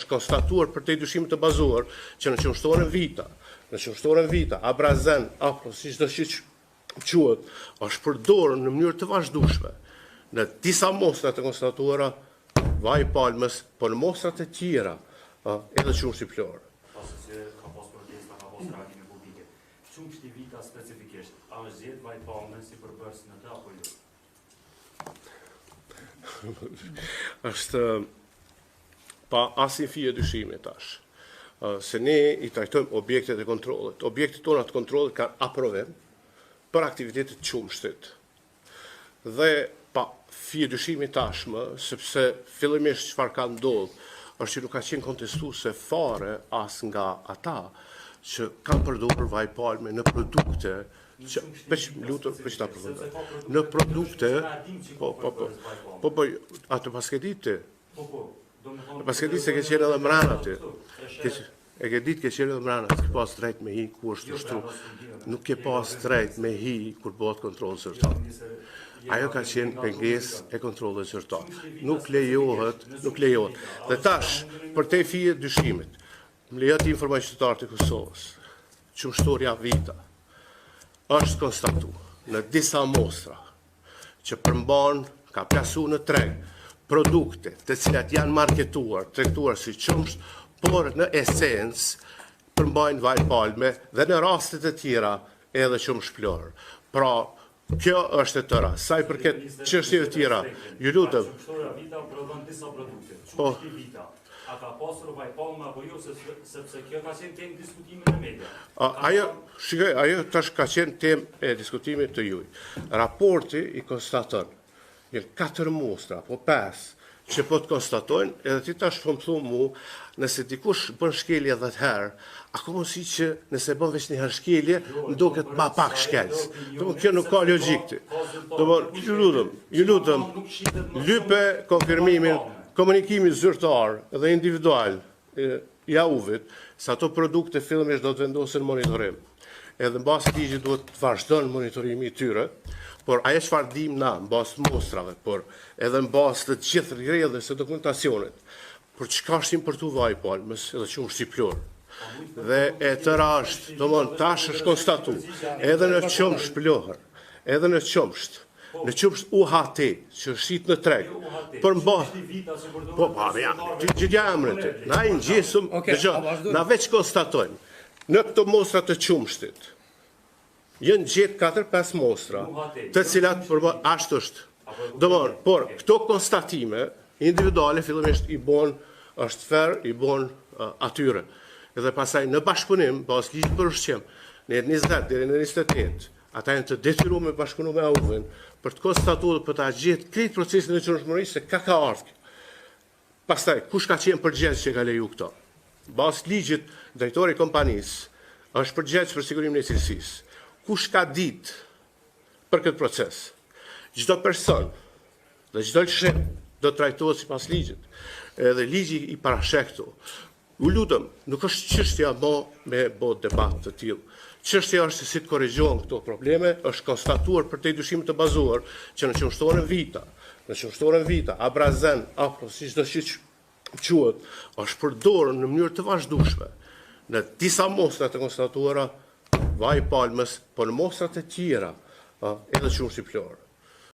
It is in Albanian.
është konstatuar për te dyshimit të bazuar që në qumshtorën vita, abrazen, apo si çdo që quhet, është përdorur në mënyrë të vazhdueshme në disa mostra të konstatuara vaj palmës, por në mostrat e tjera edhe qumshti plor. Pasi që ka pas protesta, ka pas reagime publike. Qumshti vita specifikisht, a është zgjedh vaj palmën si përbërës në të apo jo? Është pa asnjë fije dyshimi tash. Se ne i trajtojmë objektet e kontrollit. Objektet tona të kontrollit kanë aprovim për aktivitetet qumshtit. Dhe pa fije dyshimi tashmë, sepse fillimisht çfarë ka ndodhur, është që nuk ka qenë kontestuese fare as nga ata që kanë përdorur vaj palme në produkte në produkte atë paskeditë paskeditë se ke qenë edhe mrana aty e ke ditë ke qenë edhe mrana ke pas drejt me hi ku është ushtru nuk ke pas drejt me hi kur bëhet kontroll zyrtar ajo ka qenë pengesë e kontrollit zyrtar nuk lejohet dhe tash për te fije dyshimit më lejohet të informoj qytetarët e Kosovës qumshtoria vita është konstatu në disa mostra që përmban ka plasu në treg produkte të cilat janë marketuar, tregtuar si qumsht, por në esencë përmbajnë vaj palme dhe në rastet e tjera edhe qumsht plor. Pra, kjo është e tëra. Sa i përket çështjeve të tjera, ju lutem. Qumshtoria vita prodhon disa produkte. Qumshti vita. A ka pasur vaj palme apo jo, sepse kjo ka qenë temë diskutime në media. Ajo tash ka qenë temë e diskutimit të juj. Raporti i konstaton, janë 4 mostra, po 5, që po të konstatojnë, edhe ti tash po më thu mu, nëse dikush bën shkelje 10 herë, ako mësi që nëse bën veç një herë shkelje, ndoket ma pak shkelës. Kjo nuk ka logjikti. Ju lutem, lype konfirmimin, komunikimi zyrtar dhe individual i AU-vit, se ato produkte fillimisht do të vendosen monitorim. Edhe mbas ligjit duhet të vazhdon monitorimi i tyre, por ajo çfarë dim na mbas mostrave, por edhe mbas të gjithë rrjedhës së dokumentacionit, për çka është importuar vaj palmës edhe qumshti plor. Dhe e tëra është, domthon tash është konstatuar, edhe në qumsht plor, edhe në qumsht UHT, që është shit në treg, për gjithja emrin të, na i njësëm, na veç konstatojnë, në këto mostra të qumshtit, jënë gjithë 4-5 mostra, të cilat ashtë është. Domthon, por këto konstatime individuale fillimisht i bon është fer, i bon atyre. Edhe pasaj në bashkëpunim, pas ligjit për ushqim, në 20 deri në 28, ata janë të detyruar me bashkëpunu me AU-vin për të konstatuar për ta gjetë krejt procesin e qumshmërisë se ka ardhur. Pastaj, kush ka qenë përgjegjës që ka leju këto? Bas ligjit, drejtori i kompanisë është përgjegjës për sigurimin e cilësisë. Kush ka ditë për këtë proces? Çdo person dhe çdo lëshim do trajtohet sipas ligjit. Edhe ligji i parashek këtu. U lutem, nuk është çështja me bë debat të tillë. Çështja është se si të korrigjohen këto probleme, është konstatuar për te dyshimit të bazuar që në qumshtorën vita, abrazen, apo si çdo që quhet, është përdorur në mënyrë të vazhdueshme në disa mostra të konstatuara vaj palmës, por në mostrat e tjera edhe qumshti plor.